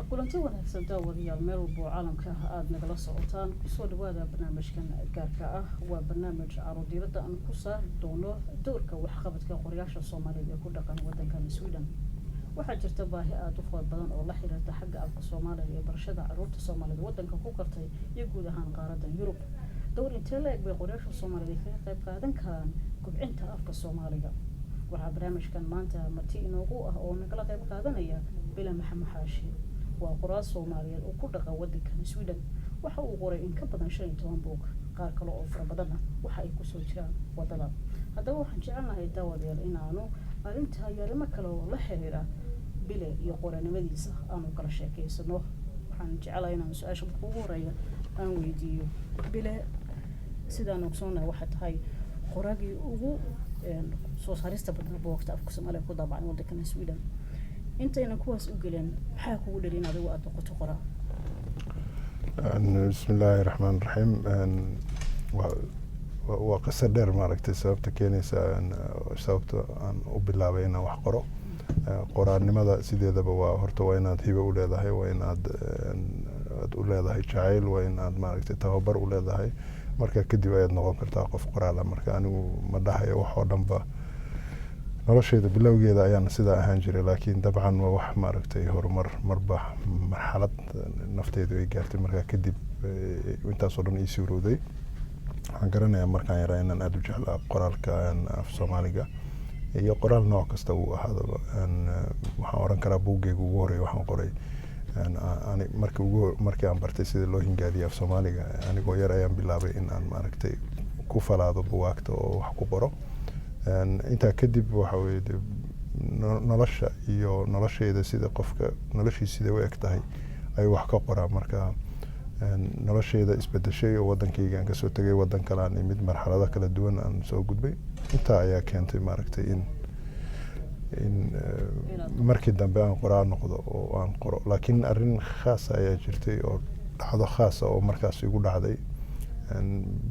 kulanti wanaagsan daawadayaal meel walba oo caalamka aad nagala socotaan kusoo dhawaada barnaamijkan gaarka ah waa barnaamij caruurdiirada aan ku saari doono doorka waxqabadka qorayaasha Soomaaliyeed ee ku dhaqan wadankan Sweden waxaa jirta baahi aad u fara badan oo la xiriirta xagga afka Soomaaliga ee barashada caruurta Soomaaliyeed wadanka ku kartay iyo guud ahaan qaaradan Yurub door intee la eg bay qorayaasha Soomaaliyeed ka qayb qaadan karaan kobcinta afka Soomaaliga waxaa barnaamijkan maanta marti inoogu ah oo nagala qayb qaadanaya Bila Maxamed Xaashi waa qoraal Soomaaliyeed oo ku dhaqan wadankan Sweden waxa uu qoray in ka badan 15 buug qaar kale oo fara badan waxa ay ku soo jiraan wadada haddaba waxaan jecelahay daawadayaal inaanu arinta yarima kale oo la xiriira Bila iyo qoranimadiisa aanu kala sheekeysano waxaan jecelahay inaan su'aasha ugu horeeya aan weydiiyo Bila sidaan ogsoonahay waxa tahay qoragii ugu soo saarista badan buugta afka Soomaaliga ku daabacan wadankan Sweden intayna kuwaas u galeen maxaa kugu dhalin adigu aad noqoto qoraa bismillaahi raxmaani raxiim waa qisa dheer maaragtay sababta keenaysa sababta aan u bilaabay inaan wax qoro qoraanimada sideedaba waa horta waa inaad hibo u leedahay waa inaad u leedahay jacayl waa inaad maaragtay tababar u leedahay marka kadib ayaad noqon kartaa qof qoraal marka anigu ma dhahayo wax oo dhanba noloshayda bilowgeeda ayaan sidaa ahaan jiray laakiin dabcan waa wax maaragtay horumar marba marxalad nafteedu ay gaartay marka kadib intaas oo dhan ii suurowday waxaan garanayaa markaan yaraa inaan aad u jeclaa qoraalka af Soomaaliga iyo qoraal nooc kasta uu ahaado waxaan oran karaa buuggayga ugu horeeya waxaan qoray markii aan bartay sida loo hingaadiyo af Soomaaliga anigoo yar ayaan bilaabay in aan maaragtay ku falaado buugaagta oo wax ku qoro inta kadib waxa weeye nolosha iyo noloshayda sida qofka noloshiisa sida u eg tahay ay wax ka qoraa marka noloshayda isbedeshay oo wadankayga aan ka soo tagay wadan kale aan imid marxalado kala duwan aan soo gudbay inta ayaa keentay maaragtay in markii dambe aan qoraa noqdo oo aan qoro laakiin arrin khaas ayaa jirtay oo dhacdo khaas oo markaas igu dhacday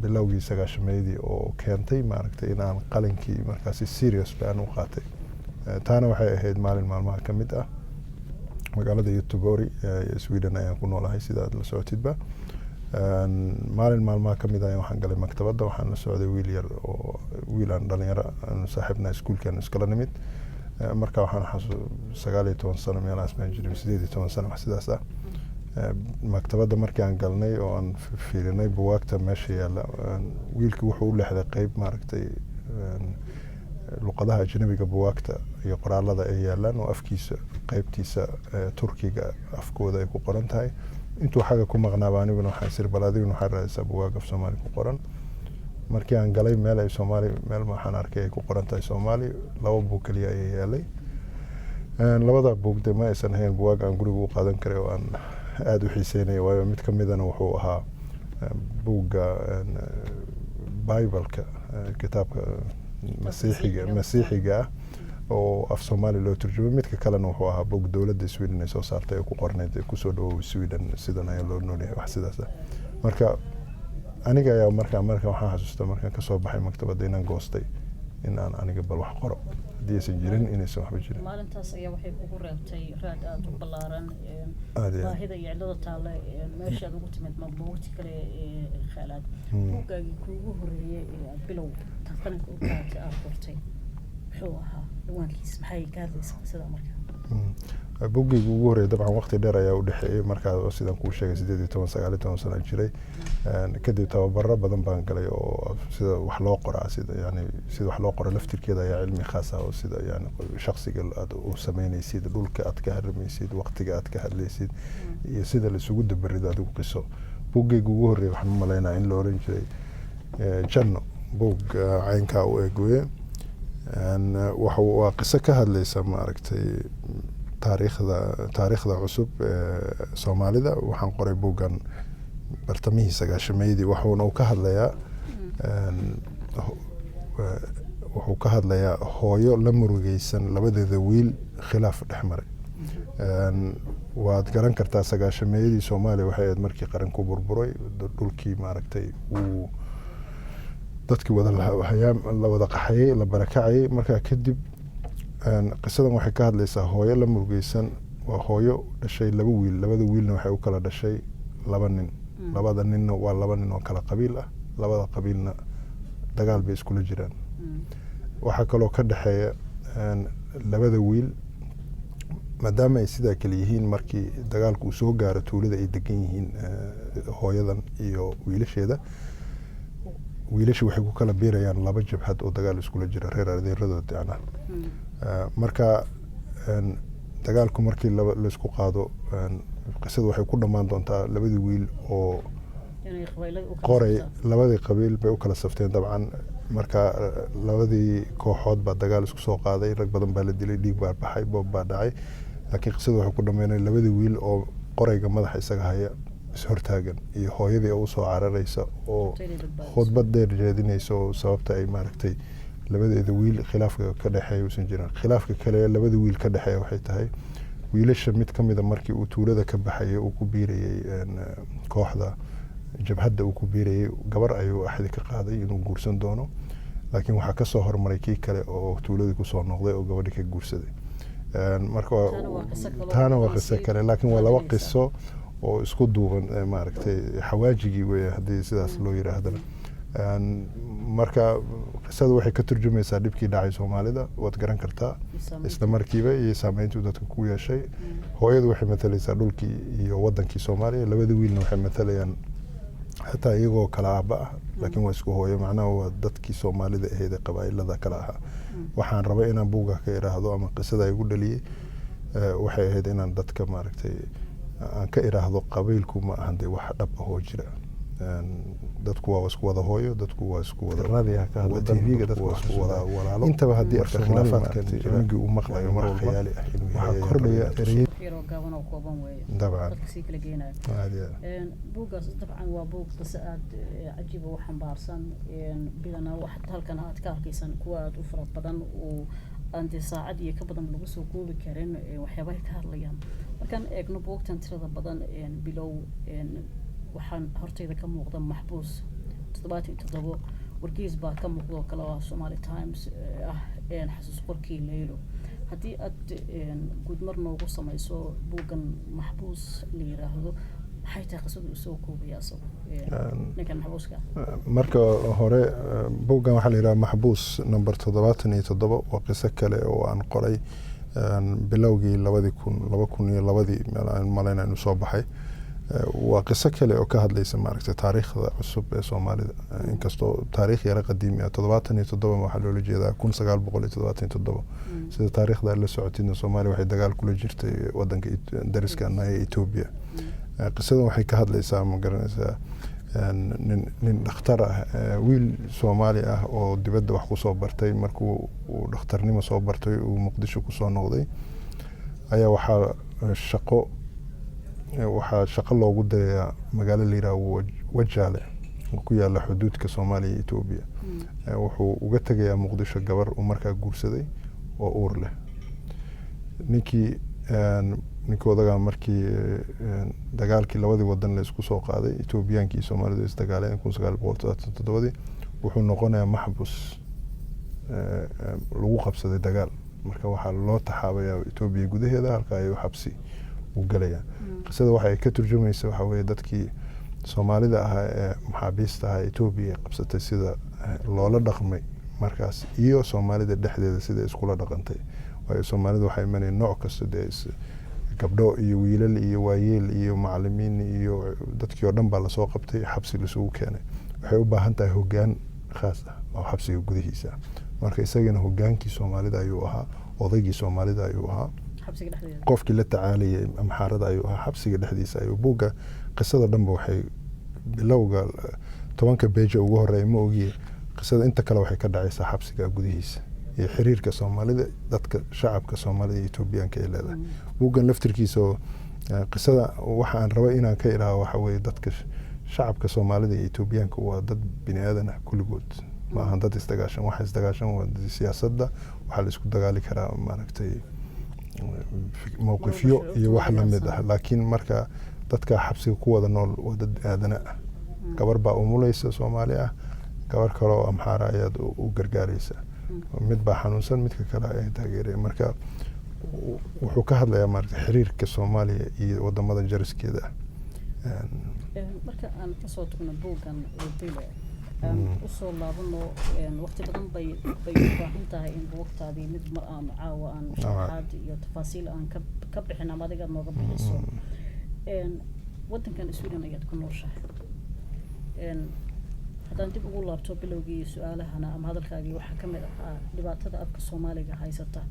bilowgii sagaashameedii oo keentay maaragtay in aan qalinkii markaasi serious baan u qaatay taana waxay ahayd maalin maalmaha ka mid ah magaalada Göteborg ee Sweden ayaan ku noolahay sida aad la socotidba maalin maalmaha ka mid ah waxaan galay maktabadda waxaan la socday wiil yar oo wiil aan dhalinyaro aan saaxiibna iskuulkan iskala nimid marka waxaan xasuustaa 19 sano meelahaas baan jiray 18 sano wax sidaas ah maktabadda markii aan galnay oo aan fiirinay buugaagta meesha yaala wiilku wuxuu u leexday qayb maaragtay luqadaha ajnabiga buugaagta iyo qoraalada ay yaalaan oo afkiisa qaybtiisa Turkiga afkooda ay ku qoran tahay intuu xaga ku maqnaaba aniguna waxaan sir balaadiguna waxaan raadsaa buugaag af Soomaali ku qoran markii aan galay meel ay Soomaali meel waxaan arkay ay ku qoran tahay Soomaali laba buug kaliya ay yaalay labada buug de ma aysan ahayn buugaag aan guriga u qaadan karay oo aan aad u xiiseynay waayo mid ka midana wuxuu ahaa buugga Bible-ka kitaabka masiixiga oo af Soomaali loo turjumay midka kalena wuxuu ahaa buug dawladda Sweden ay soo saartay oo ku qornayd ku soo dhawow Sweden sidan ayaa loo noolyahay wax sidaas marka aniga ayaa marka waxaan xasuustaa markaan ka soo baxay maktabadda inaan goostay in aan aniga bal wax qoro hadii aysan jirin inaysan waxba jirin maalintaas ayaa waxay kugu reebtay raad aad u ballaaran baahida iyo cilada taale meesha ugu timid buugti kale khalaad buuggaagii kuugu horeeyay bilow tartanka u qaatay aad qortay wuxuu ahaa dhawaankiis maxay ka hadlaysaa sida markaa buuggayga ugu horeeyay dabcan waqti dheer ayaa u dhaxeeyay markaa sidaan kuu sheegay 18 sano jiray kadib tababaro badan baan galay oo sida wax loo qoraa sida wax loo qoro laftirkeeda ayaa cilmi khaas ah oo sida shakhsiga aad u sameynaysid dhulka aad ka harmaysid waqtiga aad ka hadlaysid iyo sida la isugu dabarido adigu qiso buuggayga ugu horeeyay waxaan u maleynayaa in la oran jiray Janno buug caynka u eegwee waa qiso ka hadlaysa maaragtay taariikhda cusub Soomaalida waxaan qoray buugan bartamihii sagaashameedii wuxuu ka hadlayaa hooyo la murugaysan labadeeda wiil khilaaf dhexmaray waad garan kartaa sagaashameedii Soomaaliya waxay ahayd markii qaran ku burburay dhulkii maaragtay uu dadkii la wada qaxayay la barakacay marka kadib qisadan waxay ka hadlaysaa hooyo la murugaysan waa hooyo dhashay laba wiil, labada wiilna waxay u kala dhashay laba nin, labada ninna waa laba nin oo kala qabiil ah, labada qabiilna dagaal bay iskula jiraan. waxaa kaloo ka dhexeeya labada wiil maadaama ay sidaa kale yihiin, markii dagaalku uu soo gaaro tuulada ay degan yihiin hooyadan iyo wiilasheeda, wiilasha waxay ku kala biirayaan laba jabhad oo dagaal iskula jira, reer adeeradood yacnaa. marka dagaalku markii laisku qaado, qisadu waxay ku dhammaan doontaa labadii wiil oo qoray, labadii qabiil bay u kala safteen dabcan. marka labadii kooxood baa dagaal isku soo qaaday, rag badan baa la dilay, dhiig baa baxay, boob baa dhacay. laakiin qisadu waxay ku dhammeynay labadii wiil oo qorayga madaxa isaga haya ishortaagan, iyo hooyadii oo usoo cararaysa oo khudbad dheer jeedinaysa oo sababta ay maaragtay labadeeda wiil khilaafka ka dhexeeya uusan jirin. khilaafka kale labada wiil ka dhexeeya waxay tahay wiilasha mid ka mida markii uu tuulada ka baxayay uu ku biirayay kooxda jabhadda uu ku biirayay, gabar ayuu axdi ka qaaday inuu guursan doono, laakiin waxaa ka soo hormaray kii kale oo tuuladii kusoo noqday oo gabadhi ka guursaday. marka taana waa qiso kale, laakiin waa laba qiso oo isku duuban, maaragtay xawaajigii weeye haddii sidaas loo yiraahdana. marka qisada waxay ka turjumaysaa dhibkii dhacay Soomaalida, waad garan kartaa isla markiiba, iyo saameyntii dadka ku yeeshay. hooyadu waxay matalaysaa dhulkii iyo wadankii Soomaaliya, labada wiilna waxay matalayaan xataa iyagoo kala aabba ah laakiin waa isku hooyo, macnaha waa dadkii Soomaalida ahayd ee qabaa'ilada kala ahaa. waxaan rabay inaan buugga ka iraahdo ama qisada igu dhaliyay waxay ahayd inaan dadka maaragtay aan ka iraahdo qabiilku ma ahan dee wax dhab ahoo jira. dadku waa isku wada hooyo, dadku waa isku wada raadiyaha ka hadla TV-ga, dadku waa isku wada walaalo. intaba haddii arka khilaafaadkan jirmigi uu maqlayo mar khiyaali ah inuu yahay kordhaya ereyada يرو قابن أو كوبان ويا طبعا تكسيك لقينا بوجا طبعا وبوج قصات عجيبة وحنبارسن بيننا واحد هالكن هات كاركيسن كواد وفرط بدن وأنت ساعد يكبدن بلغوس وكوب كارين وحيابه كارليان لكن إجنو بوج تنتظر بدن بلو وحن هرتي ذا كم مقدم محبوس تضبطي تضبو ورجيز با كم مقدم كلا سومالي تايمز حسوس قركي ليلو haddii aad guud mar noogu samayso buuggan maxbuus la yiraahdo maxay tahay qisadu soo koobaya asagu ninkan maxbuuska? marka hore buuggan waxaa la yiraahdaa maxbuus number 77 waa qiso kale oo aan qoray bilowgii 2002 malayna inuu soo baxay. waa qiso kale oo ka hadlaysa maaragtay taariikhda cusub ee Soomaalida, inkastoo taariikh yara qadiimi ah. 77 waxaa loola jeedaa 1977. sida taariikhda la socotayna Soomaaliya waxay dagaal kula jirtay wadanka dariska ah ee Ethiopia. qisadan waxay ka hadlaysaa ma garanaysaa nin dhakhtar ah, wiil Soomaali ah oo dibadda wax ku soo bartay. markuu uu dhakhtarnimo soo bartay uu Muqdisho ku soo noqday ayaa waxaa shaqo loogu dirayaa magaalo la yiraahdo Wajaale oo ku yaala xuduudka Soomaaliya iyo Ethiopia. wuxuu uga tagayaa Muqdisho gabar uu markaa guursaday oo uur leh. ninkoodaga markii dagaalkii labadii wadan la isku soo qaaday, Ethiopiankii iyo Soomaalidu is dagaaleen 1977 wuxuu noqonayaa maxbuus lagu qabsaday dagaal. marka waxaa loo taxaabayaa Ethiopia gudaheeda, halka ay xabsi u galayaan. qisada waxay ka turjumaysaa waxa weeye dadkii Soomaalida ahaa ee maxaabiista ahaa Ethiopia qabsatay sida loola dhaqmay markaas, iyo Soomaalida dhexdeeda sida iskula dhaqantay. waayo Soomaalida waxay imanayeen nooc kasta, gabdho iyo wiilal iyo waayeel iyo macallimiin iyo dadkii oo dhan baa la soo qabtay, xabsi la soo keenay. waxay u baahan tahay hoggaan khaas ah oo xabsiga gudihiisa. marka isagana hoggaankii Soomaalida ayuu ahaa, odaygii Soomaalida ayuu ahaa, qofkii la tacaalayay amxaarada ayuu ahaa, xabsiga dhexdiisa ayuu. buugga qisada dhanba waxay bilowga 10 beeja ugu horeeya ma ogiye, qisada inta kale waxay ka dhacaysaa xabsiga gudihiisa iyo xiriirka Soomaalida, dadka shacabka Soomaalida iyo Etoobiyaanka ee leedahay. buuggan laftirkiisa qisada waxa aan rabay inaan ka ilaaliyo waxa weeye dadka shacabka Soomaalida iyo Etoobiyaanka waa dad bini aadan ah kulligood, ma ahan dad isdagaashan. waxa isdagaashan waa siyaasadda, waxa la isku dagaali karaa maaragtay mowqifyo iyo wax la mid ah. laakiin marka dadka xabsiga ku wada nool waa dad aadana ah. gabar baa umulaysa Soomaali ah, gabar kale oo amxaara ayaad u gargaaraysa. mid baa xanuunsan, midka kale ayaa taageeraya. marka wuxuu ka hadlayaa maaragtay xiriirka Soomaaliya iyo wadamada jariskeeda marka aan kasoo tagno buuggan dile usoo laabano waqti badan bay u baahan tahay in buugtaadii mid mar aan caawa aan sharaxaad iyo tafaasiil aan ka bixin ama adiga nooga bixiso wadankan Sweden ayaad ku nooshahay haddaan dib ugu laabto bilowgii su-aalahana ama hadalkaagii waxaa ka mid ahaa dhibaatada afka Soomaaliga haysata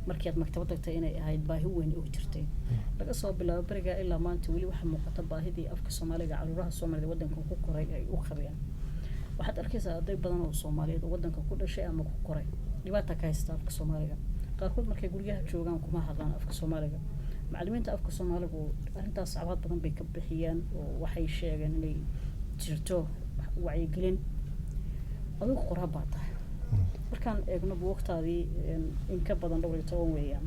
markii aad maktabad tagtay inay ahayd baahi weyn oo jirtay laga soo bilaabo bariga ilaa maanta weli waxa muuqata baahidii afka Soomaaliga caruuraha Soomaalida wadanka ku koray ay u qabeen waxaad arkaysaa arday badan oo Soomaaliyeed wadanka ku dhashay ama ku koray dhibaato ka haysta afka Soomaaliga qaarkood markay guriyaha joogaan kuma hadlaan afka Soomaaliga macallimiinta afka Soomaaligu arrintaas saacad badan bay ka bixiyaan oo waxay sheegeen inay jirto wacyigelin adigu qoraa baa tahay markaan eegno buugtaadii in ka badan 12 weeyaan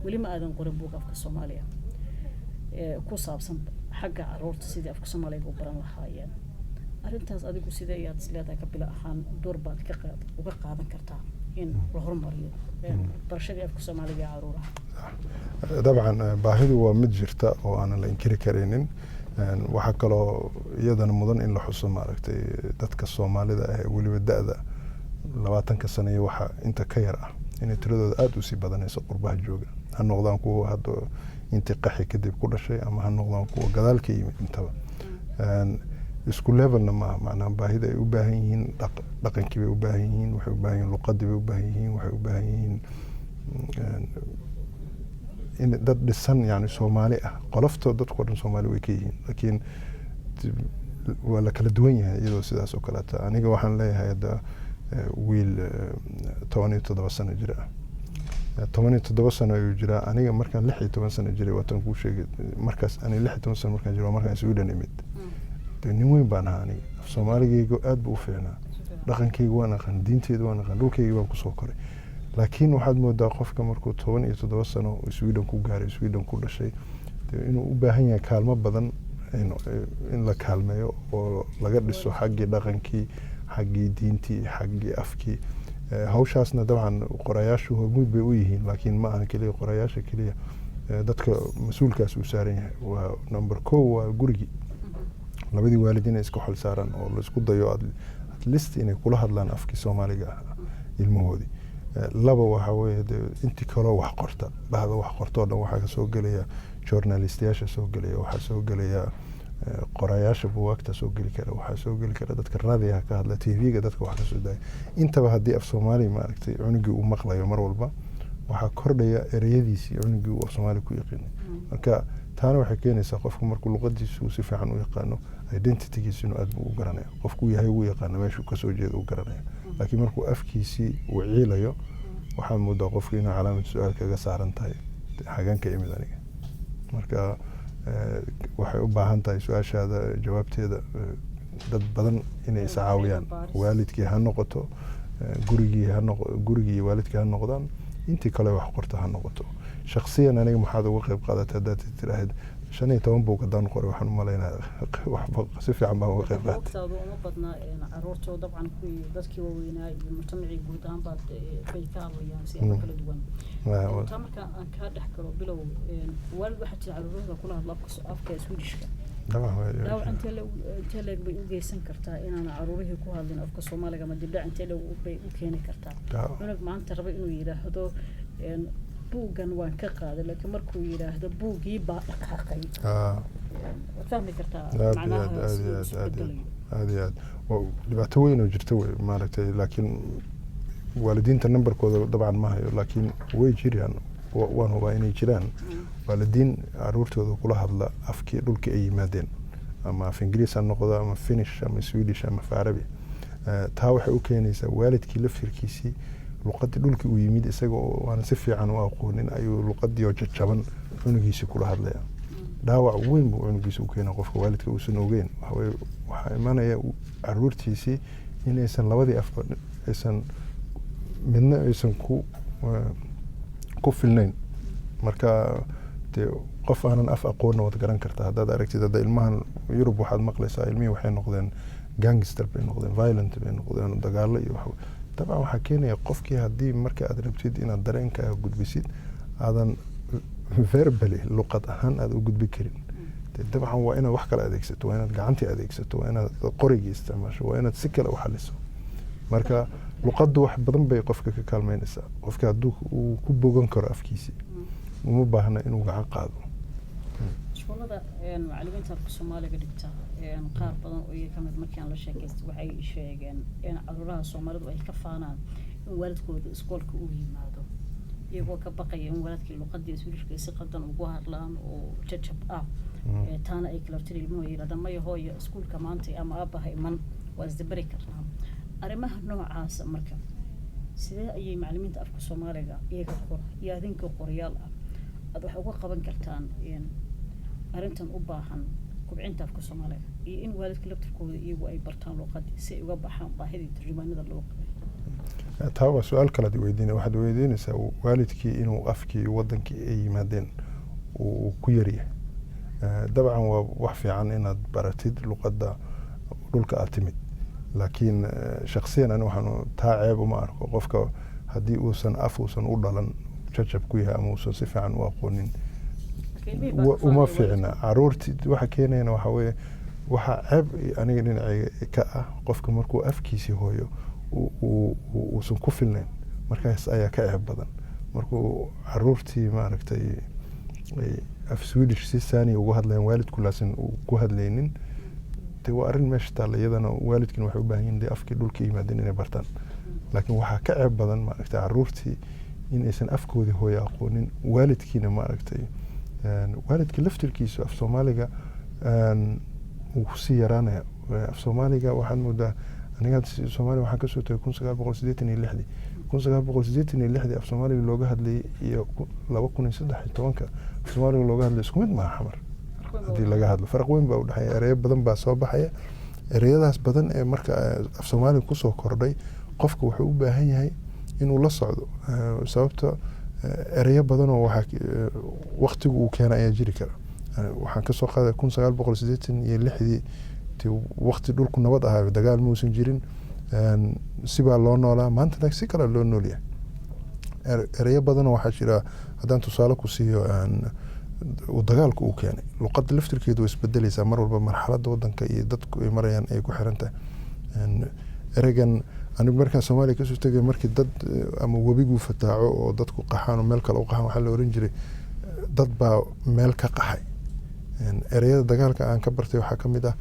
weli ma aadan qorin buug afka Soomaaliya ku saabsan xagga caruurta sidii afka Soomaaliga u baran lahaayeen arrintaas adigu sidee ayaad isleedahay ka bila ahaan door baad uga qaadan kartaa in la horumariyo barashadii afka Soomaaliga ee caruuraha dabcan baahidu waa mid jirta oo aan la inkiri kareynin waxa kaloo iyadana mudan in la xuso maaragtay dadka Soomaalida ah waliba da'da 20 sano iyo waxa inta ka yar ah inay tiradooda aad u sii badanayso qurbaha jooga ha noqdaan kuwa hadda intii qaxi kadib ku dhashay ama ha noqdaan kuwa gadaal ka yimid intaba isku levelna ma macnaa baahida ay u baahan yihiin dhaqankii bay u baahan yihiin waxay u baahan yihiin luqadii bay u baahan yihiin waxay u baahan yihiin in dad dhisan yani Soomaali ah qolofto dadku dhan Soomaali way ka yihiin laakiin waa la kala duwan yahay iyadoo sidaas oo kale ta aniga waxaan leeyahay hadda wiil 17 sano jira 17 sano ayuu jiraa aniga markaan 16 sano jiray waatan ku sheegay markaas aniga 16 sano markaan jiray markaan Sweden imid nin weyn baan ahaa aniga Soomaaligaygu aad buu u fiicnaa dhaqankaygu waan aqaan diintaydu waan aqaan dhulkaygu waan ku soo koray laakiin waxaad moodaa qofka markuu 17 sano Sweden ku gaaray Sweden ku dhashay inuu u baahan yahay kaalmo badan in la kaalmeeyo oo laga dhiso xaggii dhaqankii xaggii diintii xaggii afkii hawshaasna dabcan qorayaashu hormuud bay u yihiin laakiin ma aha kaliya qorayaasha kaliya dadka mas'uulkaas uu saaran yahay waa number 1 waa gurigi labadii waalidiin isku xil saaran oo la isku dayo at least inay kula hadlaan afkii Soomaaliga ilmahoodii laba waxa weeye intii kale wax qorta bahda wax qorto dhan waxa ka soo galaya journalistiyaasha soo galaya waxa soo galaya qorayaasha buugta soo gali kara waxa soo gali kara dadka raadiyaha ka hadla TV-ga dadka wax ka soo daay intaba hadii af Soomaali ma aragtay cunugii uu maqlayo mar walba waxa kordhaya ereyadiisii cunugii uu Soomaali ku yaqaan marka taana waxay keenaysaa qofku markuu luqadiisu si fiican u yaqaano identity-giisu aad buu u garanayaa qofku yahay uu yaqaan meesha ka soo jeedo u garanaya laakiin markuu afkiisii uu ciilayo waxa moodaa qofku inuu calaamad su'aal kaga saaran tahay xaganka imid aniga marka waxay u baahan tahay su'aashaada jawaabteeda dad badan inay is caawiyaan waalidkii ha noqoto gurigii waalidkii ha noqdaan intii kale wax qorta ha noqoto shakhsiyan aniga maxaad uga qayb qaadatay haddaad tiraahdo 15 buug haddaan qoray waxaan u maleynayaa waxba si fiican baan uga qayb qaatay uma badnaa caruurtooda dabcan kuwii dadkii waaweynaa iyo mujtamacii guud ahaan baad bay ka hadlayaan si kala duwan inta marka aan ka dhex galo bilow waalid waxaa jira caruurtooda kula hadla afka Swedishka intee leeg bay u geysan kartaa inaan caruurihii ku hadlin afka Soomaaliga ama dibdhac intee leeg bay u keeni kartaa cunug maanta raba inuu yiraahdo buugan waan ka qaaday laakiin markuu yiraahdo buugii baa dhaqaaqay fahmi kartaa macnaha aad dhibaato weyn oo jirta way maaragtay laakiin waalidiinta numberkooda dabcan ma hayo laakiin way jiraan waan hubaa inay jiraan waalidiin caruurtooda kula hadla afkii dhulka ay yimaadeen ama af Ingiriis ha noqdo ama Finnish ama Swedish ama Arabi taa waxay u keenaysaa waalidkii laftirkiisii luqadii dhulkii uu yimid isagoo waan si fiican u aqoonin ayuu luqadii oo jajaban cunugiisa kula hadlaya dhaawac weyn buu cunugiisa u keenaa qofka waalidka uusan ogeyn waxa imanaya caruurtiisii inaysan labadii afba aysan midna aysan ku filnayn marka qof aanan af aqoon wad garan kartaa haddaad aragtid hadda ilmahan Yurub waxaad maqlaysaa ilmihii waxay noqdeen gangster bay noqdeen violent bay noqdeen dagaalo iyo wax dabcan waxa keenaya qofkii hadii marka aad rabtid inaad dareenkaaga gudbisid aadan verbally luqad ahaan aad u gudbi karin dabcan waa inaad wax kale adeegsato waa inaad gacantii adeegsato waa inaad qorigii isticmaasho waa inaad si kale u xaliso marka luqaddu wax badan bay qofka ka kaalmeynaysaa qofka hadduu uu ku bogan karo afkiisii uma baahna inuu gacan qaado iskuulada macallimiinta afka Soomaaliga dhigta qaar badan oo iyaga kamid markii aan la sheekaystay waxay sheegeen in carruuraha Soomaalidu ay ka faanaan in waalidkooda iskoolka u yimaado iyagoo ka baqaya in waalidkii luqadii Swedish si qaldan ugu hadlaan oo jajab ah taana ay kala tilmaamo yiraahdo ma yahoy iskoolka maanta ama aabaha iman waa isdabari karnaa arrimaha noocaas marka sidee ayay macallimiinta afka Soomaaliga iyaga qor iyo adinka qoryaal ah aad wax uga qaban kartaan arrintan u baahan kubcinta afka Soomaaliga iyo in waalidka laftirkooda iyagu ay bartaan luqadii si ay uga baxaan baahida tarjumaanada loo qabay taa waa su'aal kale waxaad weydiinaysaa waalidkii inuu afkii wadankii ay yimaadeen uu ku yaryahay dabcan waa wax fiican inaad baratid luqadda dhulka aad timid laakiin shakhsiyan aniga waxaan taa ceeb uma arko qofka haddii uusan u dhalan jajab ku yahay ama uusan si fiican u aqoonin uma fiicna caruurtii waxa keenayna waxa weeye waxa ceeb aniga dhinacayga ka ah qofka markuu afkiisii hooyo uusan ku filnayn markaas ayaa ka ceeb badan markuu caruurtii maaragtay af Swedish si saani ugu hadlayaan waalidku laasin ku hadlaynin de waa arrin meesha taalla iyadana waalidkiina waxay u baahan yihiin afkii dhulka yimaadeen inay bartaan laakiin waxaa ka ceeb badan maaragtay caruurtii inaysan afkoodii hooyo aqoonin waalidkiina maaragtay waalidka laftirkiisu af Soomaaliga uu ku sii yaraanaya af Soomaaliga waxaan moodaa aniga Soomaaliya waxaan ka soo tagay 1986 af Soomaaliga looga hadlayay iyo 2013 af Soomaaliga looga hadlay isku mid maaha xamar haddii laga hadlo farq weyn baa u dhexeeya ereyo badan baa soo baxaya ereyadaas badan ee marka af Soomaaliga kusoo kordhay qofka wuxuu u baahan yahay inuu la socdo sababta ereyo badan oo waqtigu uu keenay ayaa jiri kara waxaan ka soo qaaday 1986 waqti dhulku nabad ahaa dagaal muusan jirin sibaa loo noolaa maanta si kale loo noolyahay ereyo badan oo waxaa jira haddaan tusaale ku siiyo dagaalku uu keenay luqadda laftirkeedu way isbedelaysaa mar walba marxaladda waddanka iyo dadku ay marayaan ay ku xiran tahay ereygan anigu markaan Soomaaliya kasoo tegay markii dad ama webigu fataaco oo dadku qaxaan oo meel kale u qaxaan waxaa la oran jiray dad baa meel ka qaxay ereyada dagaalka aan ka bartay waxaa ka mid ah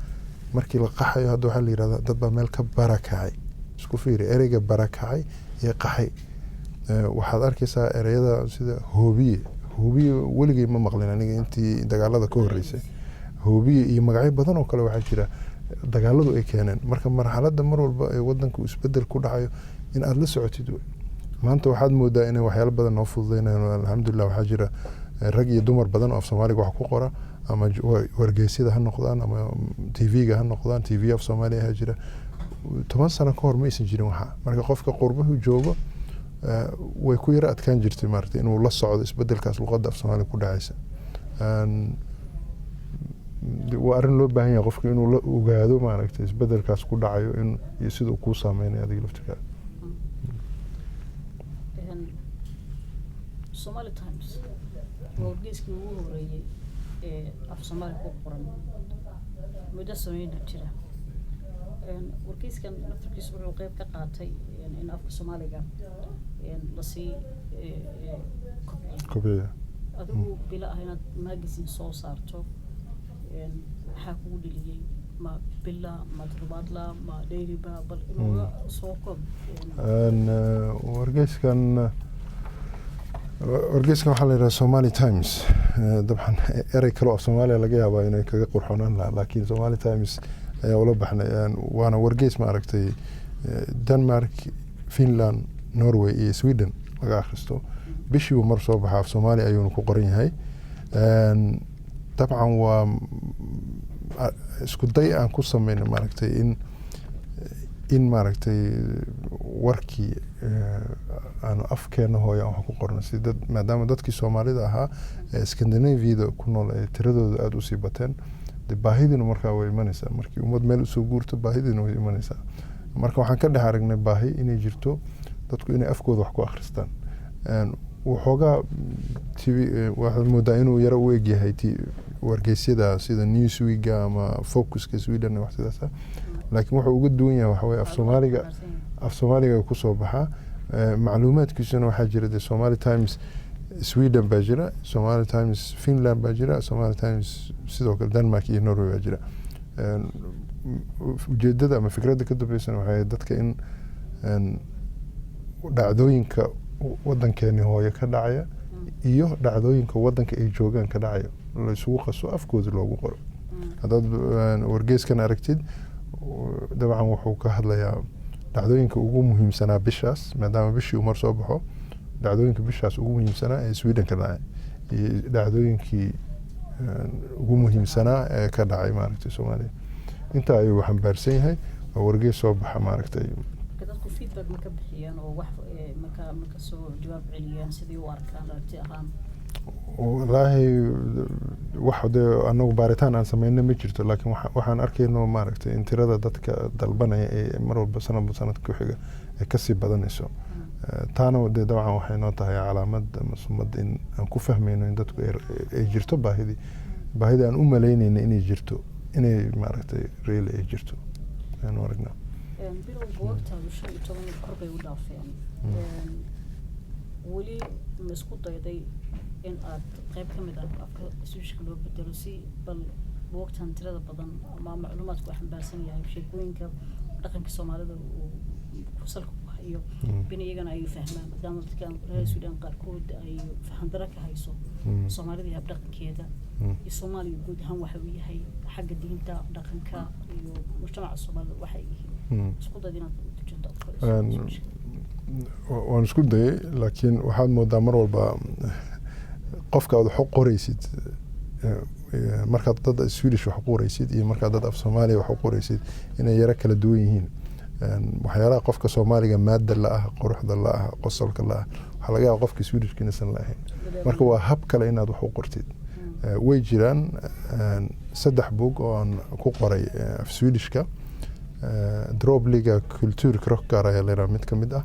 markii la qaxayo hadda waxaa la yidhahdaa dad baa meel ka barakacay isku fiiri ereyga barakacay iyo qaxay waxaad arkaysaa ereyada sida hoobiye weligay ma maqlin aniga intii dagaalada ka horreysay hoobiye iyo magacyo badan oo kale waxaa jira dagaaladu ay keeneen marka marxaladda mar walba ee waddanka uu isbedel ku dhacayo in aad la socotid maanta waxaad moodaa inay waxyaalo badan noo fududeynayaan alxamdulilah waxaa jira rag iyo dumar badan oo af Soomaaliga wax ku qora ama wargeysyada ha noqdaan ama TV-ga ha noqdaan TV af Soomaaliya ha jira 10 sano ka hor ma aysan jirin waxa marka qofka qurbahu joogo way ku yara adkaan jirtay maartay inuu la socdo isbedelkaas luqadda af Soomaaliga ku dhacaysa waa arrin loo baahan yahay qofka inuu la ogaado maaragtay isbedelkaas ku dhacayo in iyo sida uu ku saameynayo adiga laftirkaada Somali Times wargeyskii ugu horeeyay ee af Soomaaliga ku qoran muddo sameeyna jira wargeyskan laftirkiisu wuxuu qayb ka qaatay in afka Soomaaliga la sii kobciyo adigu bila ah inaad magazine soo saarto maxaa kugu dhaliyay ma bila ma toddobaadla ma daily bal inuu soo kob wargeyskan waxaa la yidhaha Somali Times dabcan erey kale oo Soomaaliya laga yaabaa inay kaga qurxoonaan lahaa laakiin Somali Times ayaa ula baxnay waana wargeys maaragtay Denmark Finland Norway iyo Sweden laga akhristo bishii mar soo baxaa af Soomaali ayuuna ku qoran yahay dabcan waa isku day aan ku sameeyno maaragtay in maaragtay warkii aan afkeena hooyo wax ku qorno si dad maadaama dadkii Soomaalida ahaa Scandinavia ku nool ee tiradooda aad u sii bateen baahidina markaa way imanaysaa markii ummad meel u soo guurto baahidina way imanaysaa marka waxaan ka dhex aragnay baahi inay jirto dadku inay afkooda wax ku akhristaan waxoogaa TV waxaad moodaa inuu yaro u egyahay wargeysyada sida Newsweek ama Focuska Sweden wax sidaas ah laakiin wuxuu uga duwan yahay waxa weeye af Soomaaliga ku soo baxa macluumaadkiisuna waxaa jira The Somali Times Sweden baa jira Somali Times Finland baa jira Somali Times sidoo kale Denmark iyo Norway baa jira ujeedada ama fikradda ka dambeysana waxay dadka in dhacdooyinka wadankeeni hooyo ka dhacaya iyo dhacdooyinka wadanka ay joogaan ka dhacaya la isugu qaso afkooda loogu qoro haddaad wargeyskan aragtid dabcan wuxuu ka hadlayaa dhacdooyinka ugu muhiimsanaa bishaas maadaama bishii umar soo baxo dhacdooyinka bishaas ugu muhiimsanaa ee Sweden ka dhacay iyo dhacdooyinkii ugu muhiimsanaa ee ka dhacay maaragtay Soomaaliya inta ayuu xambaarsan yahay wargeys soo baxa maaragtay dadku feedback ma ka bixiyaan oo wax ma ka soo jawaab celiyaan sidii u arkaan aragti ahaan wallaahi waxa anagu baaritaan aan sameeyna ma jirto laakiin waxaan arkayno maaragtay in tirada dadka dalbanaya ee mar walba sanad ku xiga ay ka sii badanayso taana dabcan waxay noo tahay calaamad ama sumad in aan ku fahmayno in dadku ay jirto baahidi aan u malaynayna inay jirto inay maaragtay real ay jirto aan aragnaa bilowga waqtiga 15 kor bay u dhaafeen weli ma isku dayday in aad qayb ka mid ah afka Swedish loo bedelo si bal waqtan tirada badan ama macluumaadku xambaarsan yahay sheekooyinka dhaqanka Soomaalida oo ku salka ku hayo binayagana ay fahmaan maadaama dadka reer Sweden qaarkood ay faham dara ka hayso Soomaalida iyo dhaqankeeda iyo Soomaaliya guud ahaan waxa uu yahay xagga diinta dhaqanka iyo mujtamaca Soomaalida waxa ay yihiin isku dayday waan isku dayay laakiin waxaad moodaa mar walba qofka aad wax qoraysid markaad dad Swedish wax qoraysid iyo markaad dad af Soomaaliya wax qoraysid inay yara kala duwan yihiin waxyaalaha qofka Soomaaliga maadda la ah quruxda la ah qosolka la ah waxa laga yaabaa qofka Swedish kinaysan lahayn marka waa hab kale inaad wax qortid way jiraan 3 buug oo aan ku qoray af Swedishka Drobliga kulturkrockar ayaa leeyahay mid ka mid ah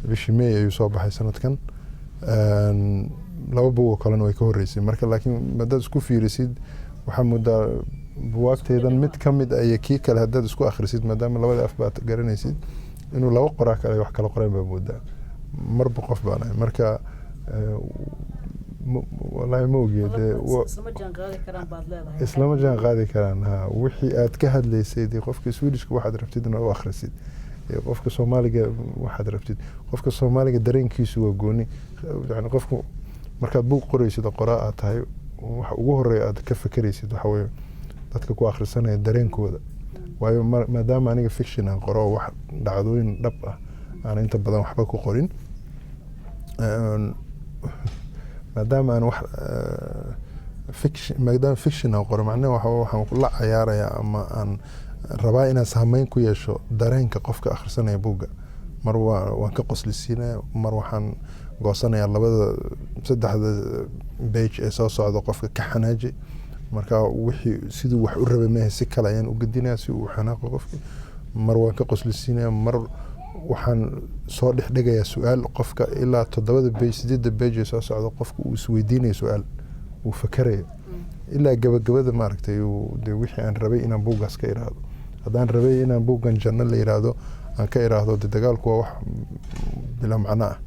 bishii May ayuu soo baxay sanadkan 2 buug oo kalena way ka horeysay marka laakiin madad isku fiirisid waxa mudaa buugteedan mid ka mid ah kii kale haddaad isku akhrisid maadaama labada af baad garanaysid inuu 2 qoraa kale wax kala qoreen baa mudaa marba qof baan marka والله ما وجد إسلام جان قاضي كلام ها وحي أتكهد لي سيدي قفك سويدش واحد رفتيد إنه آخر سيد قفك صومالي واحد رفتيد قفك صومالي درين كيسو وجوني يعني قفك مركب بوق قريسي ده قراءة هاي وجوه كيف كريسي ده حوي تذكر كو آخر سنة درين كودا وما دام أنا فيكشن عن قراءة واحد دعوين ربع أنا أنت بدأ محبك وقرين maadaama aan wax fiction aan qoro macnaheedu waxaan ku la ciyaarayaa ama aan rabaa inaan saameyn ku yeesho dareenka qofka akhrisanaya buugga mar waan ka qoslisiinaa mar waxaan goosanayaa saddexda page ee soo socda qofka ka xanaaji marka wixii siduu wax u rabay ma si kale ayaan u gudinaa si uu xanaaqo qofka mar waan ka qoslisiinaa mar waxaan soo dhexdhigayaa su'aal qofka ilaa 7 page 8 page soo socda qofka uu isweydiinayo su'aal uu fakarayo ilaa gabagabada maaragtay wixii aan rabay inaan buuggaas ka iraado haddaan rabay inaan buuggan janno la iraado aan ka iraado dagaalku waa wax bila macno ah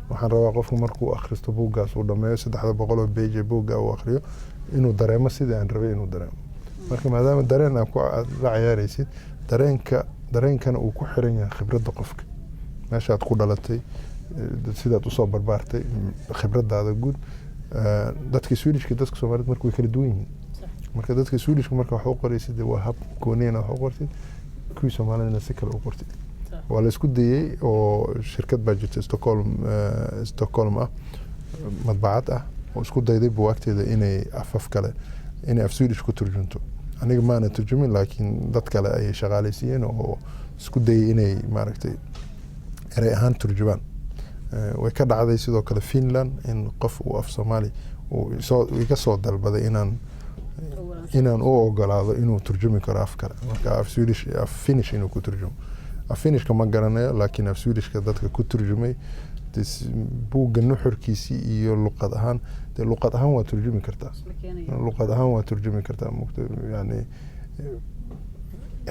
waxaan rabaa qofku markuu akhristo buuggaas uu dhameeyo 300 page buugga uu akhriyo inuu dareemo sidii aan rabay inuu dareemo marka maadaama dareen aan ku la ciyaaraysid dareenkana uu ku xiran yahay khibradda qofka meeshaad ku dhalatay sidaad u soo barbaartay khibradaada guud dadka Swedishka dadka Soomaalida markuu way kala duwan yihiin marka dadka Swedishka marka wax u qoraysid waa hab gooniina wax u qortid kuwii Soomaalida si kale u qortid waa la isku dayay oo shirkad baa jirta Stockholm ah madbacad ah oo isku dayday buugteeda inay afaf kale inay af Swedish ku turjunto aniga ma ana turjumin laakiin dad kale ay shaqaaleysiiyeen oo isku dayay inay maaragtay eray ahaan turjubaan way ka dhacday sidoo kale Finland in qof uu af Soomaali uu iga soo dalbaday inaan u ogolaado inuu turjumi karo af kale marka af Swedish af Finnish inuu ku turjumo af Finnish kama garanayo laakiin af Swedishka dadka ku turjumay buugga nuxurkiisii iyo luqad ahaan dee luqad ahaan waa turjumi kartaa luqad ahaan waa turjumi kartaa mugta yani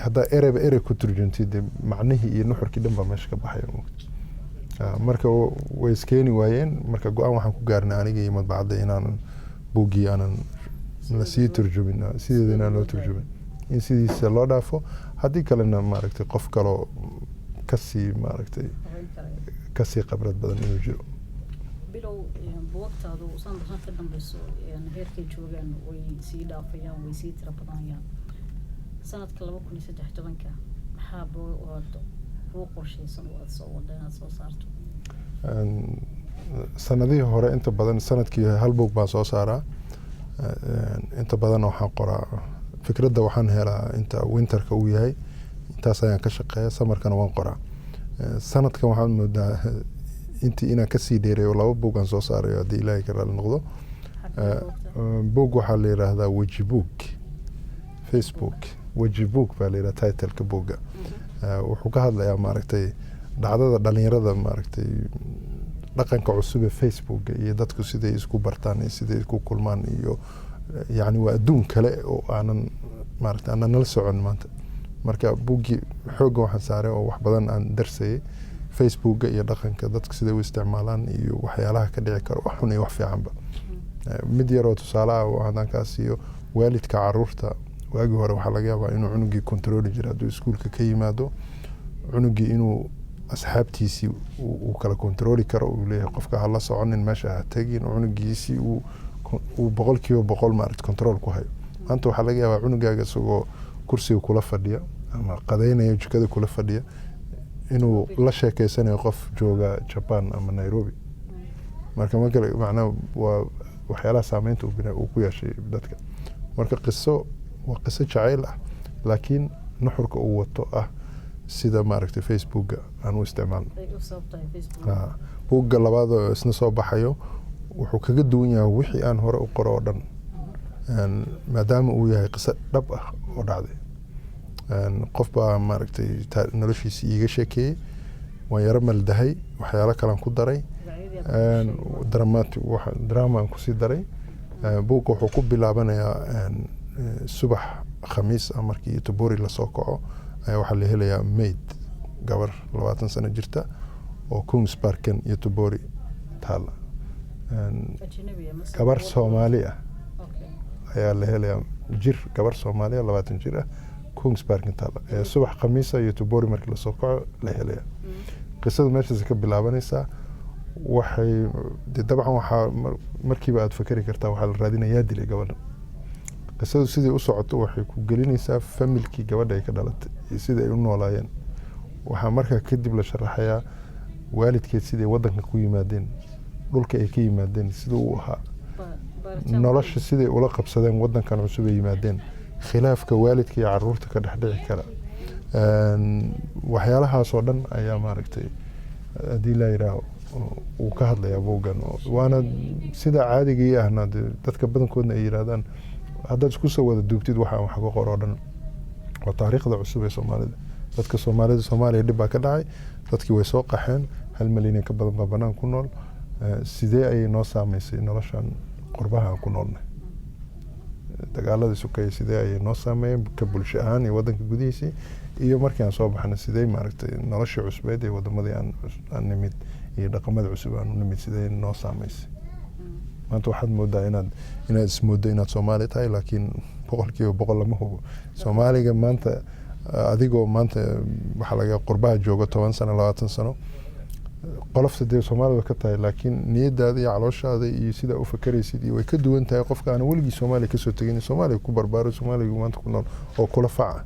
haddaa erey ku turjuntid dee macnihii iyo nuxurkii dhan baa meesha ka baxaya mugta marka way iskeeni waayeen marka go-aan waxaan ku gaarnay aniga iyo madbacadda inaanan buuggii aanan lasii turjumin sideeda inaan loo turjumin in sidiisa loo dhaafo haddii kalena maaragtay qof kaloo kasii maaragtay kasii khibrad badan inuu jiro bilow buugtaadu sanadkan ka dambayso heerkay joogaan way sii dhaafayaan way sii tira badanayaan sanadka 2013 maxaa buu qorshaysan oo aad soo wada inaad soo saarto sanadihii hore inta badan sanadkii hal buug baan soo saaraa inta badan waxaan qoraa fikradda waxaan helaa inta winterka uu yahay intaas ayaan ka shaqeeya samarkana waan qoraa sanadkan waxaan moodaa intii inaan kasii dheereeyo 2 buug aan soo saarayo haddii ilaahay ka raali noqdo buug waxaa la yidhaahdaa weji buug Facebook weji buug baa la yidhaha titleka buugga wuxuu ka hadlayaa maaragtay dhacdada dhalinyarada maaragtay dhaqanka cusub ee Facebooka iyo dadku siday isku bartaan iyo siday isku kulmaan iyo yani waa adduun kale oo aanan maaragtay aanan la socon maanta marka buuggi xooga waxaan saaray oo wax badan aan darsayay Facebooka iyo dhaqanka dadku siday u isticmaalaan iyo waxyaalaha ka dhici karo wax xun iyo wax fiicanba mid yar oo tusaale ah oo haddaan kaa siiyo waalidka caruurta waagi hore waxaa laga yaabaa inuu cunugii controli jira hadduu iskuulka ka yimaado cunugii inuu asxaabtiisii uu kala controli karo uu leeyahay qofka ha la soconin meesha ha tegin cunugiisii uu 100% maaragtay control ku hayo maanta waxaa laga yaabaa cunugaaga isagoo kursiga kula fadhiya ama qadaynayo jikada kula fadhiya inuu la sheekeysanayo qof jooga Japan ama Nairobi marka macnaha waa waxyaalaha saameynta uu ku yeeshay dadka marka waa qiso jacayl ah laakiin nuxurka uu wato ah sida maaragtay Facebooka aan u isticmaalno buugga labaad oo isna soo baxayo wuxuu kaga duwan yahay wixii aan hore u qoro oo dhan maadaama uu yahay qiso dhab ah oo dhacday qof baa maaragtay noloshiisa iiga sheekeeyey waan yaro maldahay waxyaalo kale aan ku daray drama aan kusii daray buugga wuxuu ku bilaabanayaa subax khamiis ah markii Tobori lasoo kaco ayaa waxaa la helayaa maid gabar 20 sano jirta oo Queen's Park iyo Tobori taala gabar Soomaali ah ayaa la helayaa gabar Soomaali ah 20 jir ah Queen's Park taala subax khamiis iyo Tobori markii lasoo kaco la helayaa qisadu meeshaas ka bilaabanaysaa waxay dabcan waxa markiiba aad fakari kartaa waxa la raadinayaa dilay gabadha qisadu sidii u socoto waxay ku gelinaysaa familkii gabadha ay ka dhalatay iyo sida ay u noolaayeen waxa markaa kadib la sharaxayaa waalidkeed sidii wadanka ku yimaadeen dhulka ay ka yimaadeen sida uu ahaa nolosha sidii ula qabsadeen wadankan cusub ay yimaadeen khilaafka waalidka iyo caruurta ka dhexdhici kara waxyaalahaas oo dhan ayaa maaragtay haddii la yidhaaho uu ka hadlayaa buuggan waana sida caadigii ahna dadka badankoodna ay yidhaahdaan haddaad isku soo wada duubtid waxaan wax ka qoro dhan waa taariikhda cusub ee Soomaalida dadka Soomaalida Soomaaliya dhib baa ka dhacay dadkii way soo qaxeen 1 milyan ka badan baa banaan ku nool sidee ay noo saameysay noloshan qurbaha ku noolnay dagaalada sukay sidee ay noo saameeyeen ka bulsho ahaan iyo wadanka gudihiisa iyo markii aan soo baxnay sidee maaragtay nolosha cusbeed ee wadamadii aan nimid iyo dhaqamada cusub aan nimid sidee noo saameysay maanta waxaad moodaa inaad ismoodo inaad Soomaali tahay laakiin 100% lama hubo Soomaaliga maanta adigoo maanta waxa laga qurbaha jooga 10 sano 20 sano qolofta dee Soomaalida ka tahay laakiin niyadaada iyo calooshaada iyo sida u fakaraysid iyo way ka duwan tahay qofka aan weligii Soomaali ka soo tagin Soomaali ku barbaaro Soomaaliga maanta ku nool oo kula faca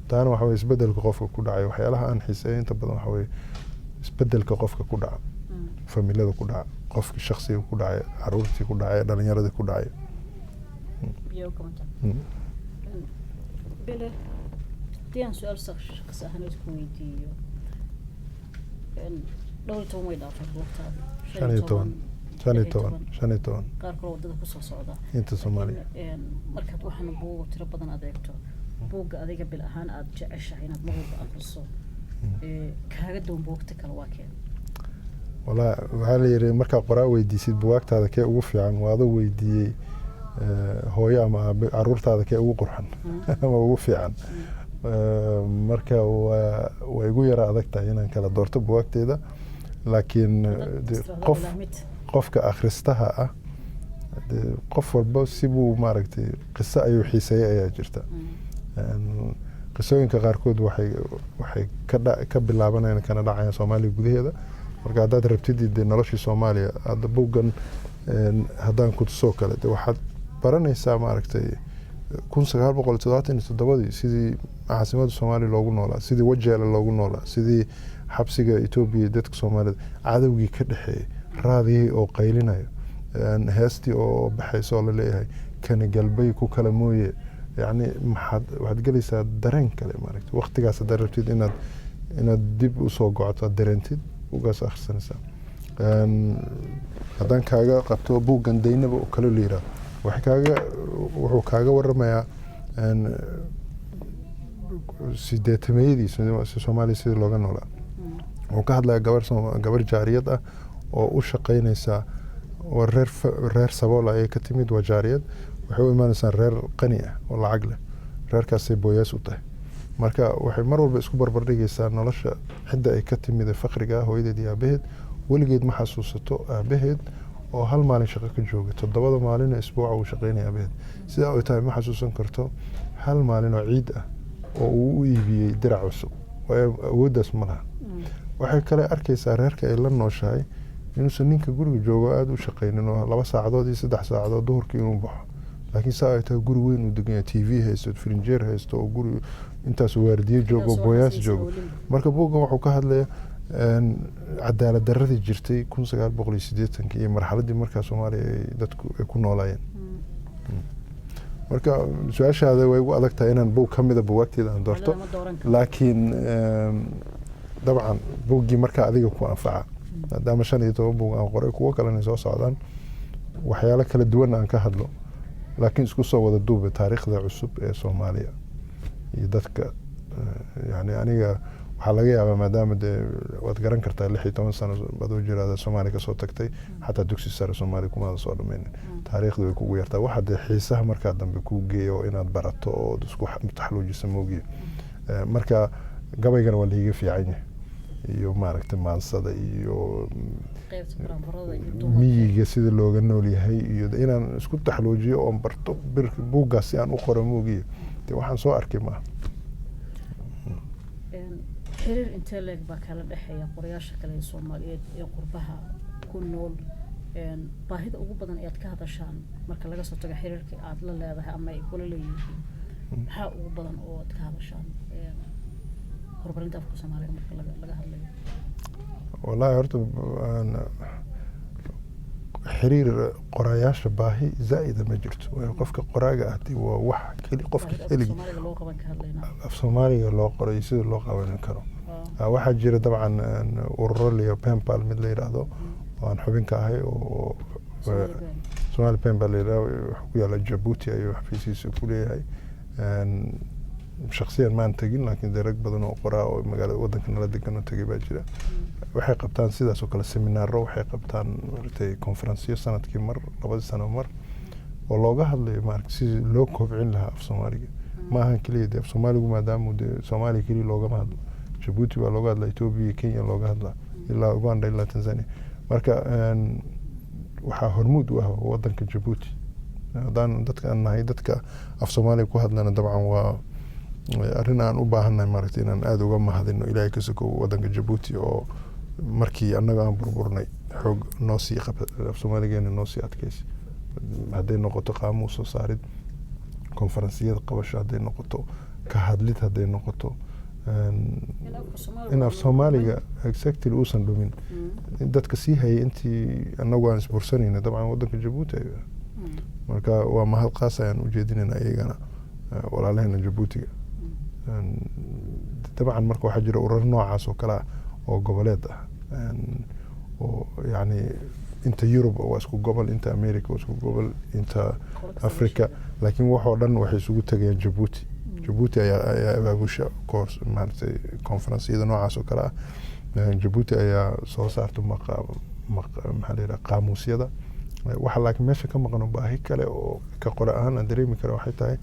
taana waxa way isbedelka qofka ku dhacay waxyaalaha aan xiiseeyo inta badan waxa way isbedelka qofka ku dhaca familada ku dhaca qofka shakhsiga ku dhacay caruurtii ku dhacay dhalinyarada ku dhacay bile diyan su'aal shakhsi ahaaneed ku weydiiyo dhowr toban way dhaafay waqtiga 15 qaar kale wadada ku soo socda inta Soomaaliya markaad waxaan buuga tiro badan adeegto buugga adiga bil ahaan aad jeceshahay inaad mar walba akhriso kaaga doon buugta kale waa keen والله waxaa la yiri markaa qoraa weydiisid buwaagtaada kee ugu fiican waado weydiiyey hooyo ama aabe caruurtaada kee ugu qurxan ama ugu fiican marka waa igu yara adag tahay inaan kala doorto buwaagteeda laakiin qofka akhristaha ah qof walba sibuu maaragtay qiso ayuu xiiseeyay ayaa jirta qisooyinka qaarkood waxay ka bilaabanayaan kana dhacayaan Soomaaliya gudaheeda marka haddaad rabtid noloshii Soomaaliya hadda buuggan haddaan ku tusoo kale waxaad baranaysaa maaragtay 1977 sidii caasimadda Soomaaliya loogu noolaa sidii wajeela loogu noolaa sidii xabsiga Itoobiya dadka Soomaalida cadawgii ka dhaxeeyay raadiyay oo qaylinayo heestii oo baxayso oo la leeyahay kana galbay ku kala mooye يعني waxaad galaysaa dareen kale maaragtay waqtigaas aad rabtid inaad dib u soo go'ato dareentid ugaas akhrisanaysaa haddaan kaaga qabto buuggan daynaba oo kale leeyahay wuxuu kaaga waramayaa sideetameeyadiisa Soomaaliya sidii looga noolaa wuxuu ka hadlayaa gabar jaariyad ah oo u shaqaynaysa oo reer Saboola ay ka timid waa jaariyad waxay u imaanaysaa reer qani ah oo lacag leh reerkaasay booyaas u tahay marka waxay mar walba isku barbar dhigaysaa nolosha cidda ay ka timid faqriga hooyadeed iyo aabaheed weligeed ma xasuusato aabaheed oo hal maalin shaqo ka jooga 7 maalin isbuuca uu shaqeynaya aabaheed sidaa ay tahay ma xasuusan karto hal maalin oo ciid ah oo uu u iibiyey dirac cusub awooddaas ma laha waxay kale arkaysaa reerka ay la nooshahay inuusan ninka guriga joogo aada u shaqaynin oo 2 saacadood iyo 3 saacadood duhurkii inuu baxo laakiin saa ay tahay guri weyn uu degan yahay TV haysto frinjeer haysto oo guri intaas waardiye joogo booyaas joogo marka buuggan wuxuu ka hadlayaa cadaalad darradii jirtay 1980 iyo marxaladii markaa Soomaaliya ay dadku ku noolaayeen marka su'aashaada way ugu adag tahay inaan buug ka mid ah buugteeda aan doorto laakiin dabcan buuggii markaa adiga ku anfaca maadaama 15 buug aan qoray kuwa kalena soo socdaan waxyaalo kala duwan aan ka hadlo laakiin isku soo wada duubay taariikhda cusub ee Soomaaliya iyo dadka yani aniga waxa laga yaabaa maadaama waad garan kartaa 16 sano badoo jiraada Soomaaliya ka soo tagtay xataa dugsi sare Soomaaliya kuma soo dhameyn taariikhdu way kugu yartaa waxa xiisaha markaa dambe ku geeyo inaad barato oo isku taxluujiso moogiyo marka gabaygan waa liiga fiican yahay iyo maaragtay maansada iyo miyiga sida looga nool yahay iyo inaan isku taxluujiyo oo barto buuggaas si aan u qoro moogiyo waxaan soo arkay ma xiriir intee leeg baa kala dhexeeya qorayaasha kale ee Soomaaliyeed ee qurbaha ku nool baahida ugu badan ee aad ka hadashaan marka laga soo tago xiriirka aad la leedahay ama ay kula leeyihiin maxaa ugu badan oo aad ka hadashaan horumarinta afka Soomaaliga marka laga hadlayo wallahi horta xiriir qorayaasha baahi zaa'ida ma jirto qofka qoraaga ah waa wax kali qofka kali af Soomaaliga loo qoray sida loo qaban karo waxa jira dabcan ururo liyo penpal mid la yiraahdo waan xubin ka ahay oo Soomaali penpal ku yaala Djibouti ayuu xafiisiisa ku leeyahay shakhsiyan ma tagin laakiin darag badan oo qoraa oo magaalada wadanka nala degan oo tagay baa jira waxay qabtaan sidaas oo kale seminaaro waxay qabtaan martay konferensiyo sanadkii mar 2 sano mar oo looga hadlayo maaragtay si loo kobcin lahaa af Soomaaliga ma ahan kaliya af Soomaaligu maadaama Soomaaliga kaliya looga hadlo Djibouti waa looga hadlaa Itoobiya Kenya looga hadlaa ilaa Uganda ilaa Tanzania marka waxa hormuud u ah wadanka Djibouti hadaan dadka nahay dadka af Soomaaliga ku hadlana dabcan waa arrin aan u baahanahay maaragtay inaan aad uga mahadino Ilaahay ka soo wadanka Djibouti oo markii annaga aan burburnay xoog noo sii qabtay af Soomaaligeena noo sii adkeysay hadday noqoto qaamuus soo saarid konferensiyada qabasho hadday noqoto ka hadlid hadday noqoto in af Soomaaliga exactly uusan dhumin dadka sii hayay intii annagu aan isbursanayna dabcan wadanka Djibouti marka waa mahad qaas ayaan u jeedinayna iyagana walaalahayna Djibouti dabcan marka waxa jira urur noocaas oo kala oo goboleed ah oo yani inta Europe waa isku gobol inta America waa isku gobol inta Africa laakiin waxa oo dhan waxay isugu tagayaan Djibouti ayaa abaabusha course maartay conference noocaas oo kala Jabuuti ayaa soo saarta maxaa la yidhaha qaamuusyada waxa laakiin meesha ka maqan baahi kale oo ka qora ahaan aan dareemi kara waxay tahay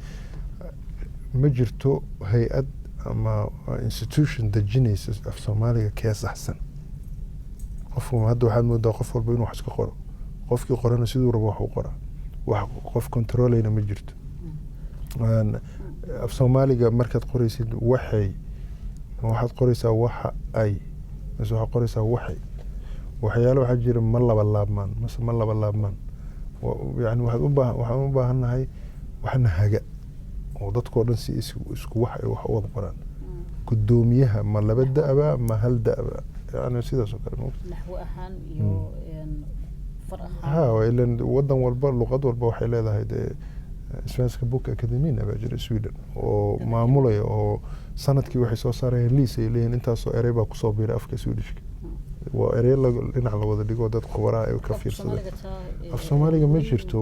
ma jirto hay-ad ama institution dejinaysa af soomaaliga kee saxsan qofku hadda waxaad moodaa qof walba inuu wax iska qoro qofkii qorana siduu rabo wax u qoraa wax qof controlayna ma jirto af soomaaliga markaad qoraysid waxaad qoraysaa waxa ay mise waxaad qoraysaa waxyaalo waxaa jira ma laba laabmaan yani waxaan u baahannahay waxna haga oo dadkoo dhan si isku wax ay wax u wada qoraan gudoomiyaha ma laba da'ba ma hal da'ba yani sidaas oo kale naxwo ahaan iyo far ahaan ilan wadan walba luqad walba waxay leedahay Svenska Book Academy baa jira Sweden oo maamulaya oo sanadkii waxay soo saarayeen liis ay leeyihiin intaasoo erey baa kusoo biiray afka Swedishka waa erey dhinac la wada dhigo dad khubaraa ay ka fiirsadeen af soomaaliga ma jirto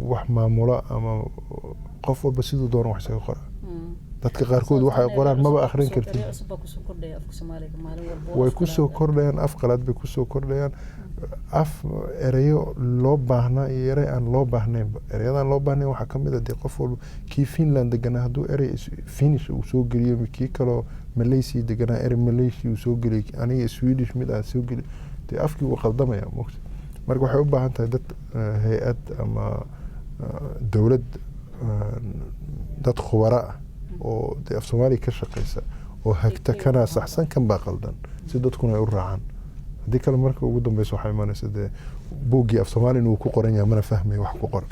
wax maamula ama qof walba siduu doono wax isaga qora dadka qaarkood waxay qoraan maba akhrin kartid way kusoo kordhayaan af qalaad bay kusoo kordhayaan af ereyo loo baahnaa iyo erey aan loo baahnaynba ereyadaan loo baahnayn waxaa ka mid ah dee qof walba kii Finland deganaa hadduu erey Finnish uu soo geliyo kii kaloo Malaysia deganaa erey Malaysia uu soo geliyo aniga Swedish mid aan soo geliyo dee afkii wuu qaldamaya marka waxay u baahan tahay dad hay-ad ama dowlad dad khubara ah oo dee af soomaaliga ka shaqeysa oo hagta kana saxsan kan baa qaldan si dadkuna ay u raacaan haddii kale marka ugu dambeysa waxaa imaanaysa dee buuggii af soomaali inuu ku qoran yahay mana fahmayo wax ku qoran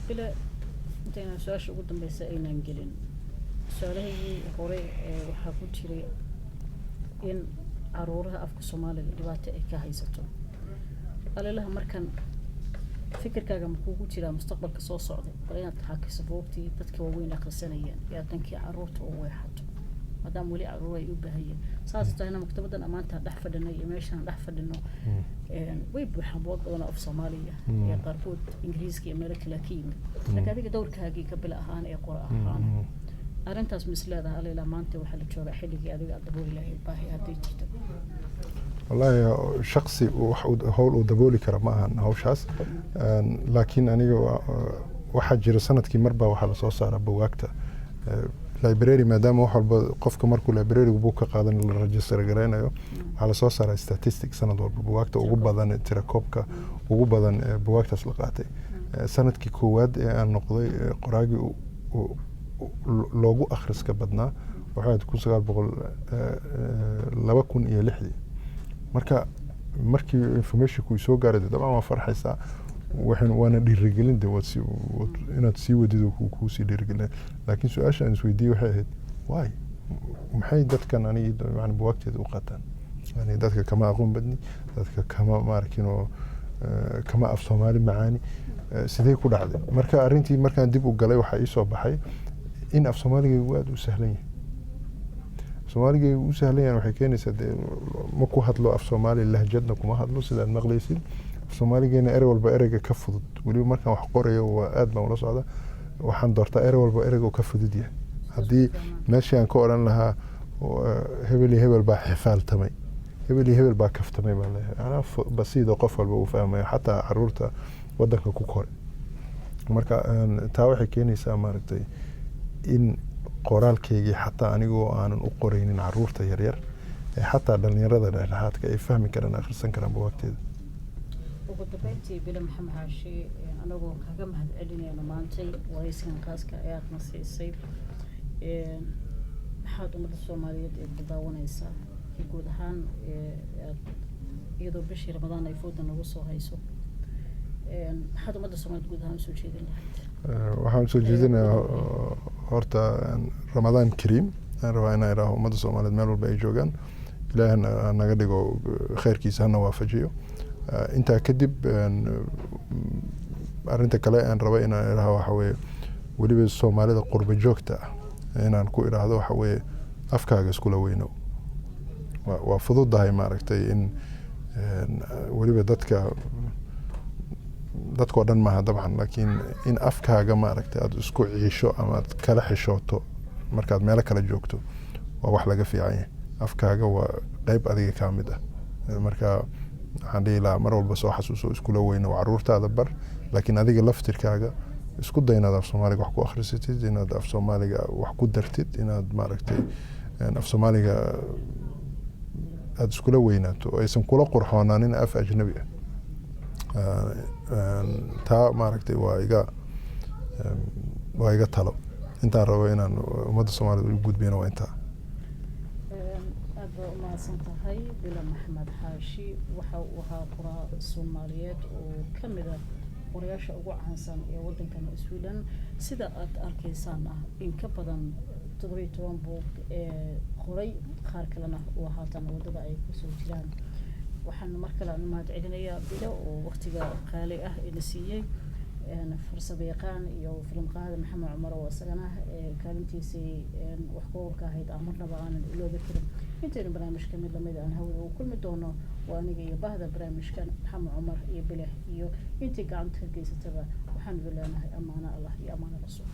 bila intayna su-aasha ugu dambeysa aynaan gelin su-aalahayii hore waxaa ku jiray in caruuraha afka soomaaliga dhibaato ay ka haysato alilaha markan fikirkaaga makuu ku jiraa mustaqbalka soo socday bal inaad taxakiso buugtii dadka waaweyn akhrisanayeen iyo dankii caruurta u weexato maadaama weli caruur ay u baahayeen saas tahayna maktabadan amaanta dhex fadhinay iyo meeshaan dhex fadhino way buuxaan buug badan af soomaaliya iyo qaarkood ingiriiska iyo meelo kale ka yimid laakiin adiga dowrkaagii ka bila ahaan ee qora ahaan arrintaas misleedaha alila maanta waxaa la joogaa xilligii adiga aad dabooli lahayd baahi hadday jirto والله شخصي هول ودبولي كرماهن هوشاس لكن أنا وحجر سنة كي مربى وحلا صار بوقتها لايبراري ما دام واحد قف كمركو لايبراري وبوكا قادن الرجستر جرينا على صار ستاتستيك سنة دور بوقتها وجبضا تراكوبكا وجبضا بوقتها سلقاتي سنة كي كواد النقضي قراجي لوجو أخرس كبدنا وحد كل سجال بقول لو كون يلحدي markii information ku soo gaaray dabcan waa farxaysaa waana dhiirigelin inaad sii wadido ku sii dhiirigelin laakiin su'aasha aan isweydiiyay waxay ahayd waay maxay dadkan aniga yani buugteeda u qaataan yani dadka kama aqoon badni dadka kama maarkino kama af Soomaali macaani sidee ku dhacday marka arrintii markaan dib u galay waxa ii soo baxay in af Soomaaliga aad u sahlan yahay Soomaaliga u sahlan yahay waxay keenaysaa ma ku hadlo af Soomaali lahjadna kuma hadlo sida maqlaysid Soomaaligeena erey walba ereyga ka fudud waliba markaan wax qorayo waa aad baan ula socda waxaan doortaa erey walba ereyga ka fudud yahay haddii meeshii aan ka oran lahaa hebel baa xifaaltamay hebel baa kaftamay baan leeyahay ana basiida qof walba uu fahmayo xataa caruurta wadanka ku koray marka taa waxay keenaysaa maaragtay in qoraalkeygii xataa anigoo aanan u qoraynin caruurta yaryar ee xataa dhalinyarada dhexdhexaadka ay fahmi karaan akhrisan karaan buugteeda ugu dambeyntii bila maxamed xaashi anagoo kaga mahad celinayno maantay waraysigan khaaska ee aad nasiisay maxaad ummadda Soomaaliyeed ee daawanaysaa guud ahaan iyadoo bishii Ramadaan ay fooda nagu soo hayso maxaad ummadda Soomaaliyeed guud ahaan soo jeedin lahayd waxaan soo jeedinayaa horta Ramadaan Kariim aan rabaa inaan idhaaho ummadda Soomaaliyeed meel walba ay joogaan ilaahna naga dhigo khayrkiisa hana waafajiyo intaa kadib arrinta kale aan rabaa inaan idhaaho waxa weeye weliba Soomaalida qurba joogta ah inaan ku idhaahdo waxa weeye afkaaga iskula weynow waa fududahay maaragtay in weliba dadkoo dhan maaha dabcan laakiin in afkaaga maaragtay aad isku ciisho ama aad kala xishooto markaad meelo kala joogto waa wax laga fiican yahay afkaaga waa qayb adiga ka mid ah marka waxaan dhihi lahaa mar walba soo xasuuso iskula weyna caruurtaada bar laakiin adiga laftirkaaga isku day inaad af soomaaliga wax ku akhrisatid inaad af soomaaliga wax ku dartid inaad maaragtay af soomaaliga aad iskula weynaato oo aysan kula qurxoonaanin af ajnabi ah taa maaragtay waa iga talo intaan rabo inaan ummadda soomaalida u gudbiyana waa intaa aad baa umahadsan tahay bila maxamed xaashi waxa uu ahaa qoraa soomaaliyeed oo ka mid ah qorayaasha ugu caansan ee waddankan Sweden sida aad arkaysaan in ka badan 17 buug ee qoray qaar kalena oo haatan wadada ay ku soo jiraan waxaan mar kale mahad celinayaa bilo oo waqtiga qaali ah ina siiyay fursad yaqaan iyo film qaada maxamed cumar oo asagana kaalintiisii wax qoolka ahayd amarnaba aanan iloobi karin intaan barnaamijka mid lamid aan hawada u kulmi doono waa aniga iyo bahda barnaamijkan maxamed cumar iyo bilo iyo intii gacanta ka geysataba waxaan leenahay amaana Allah iyo amaana rasuul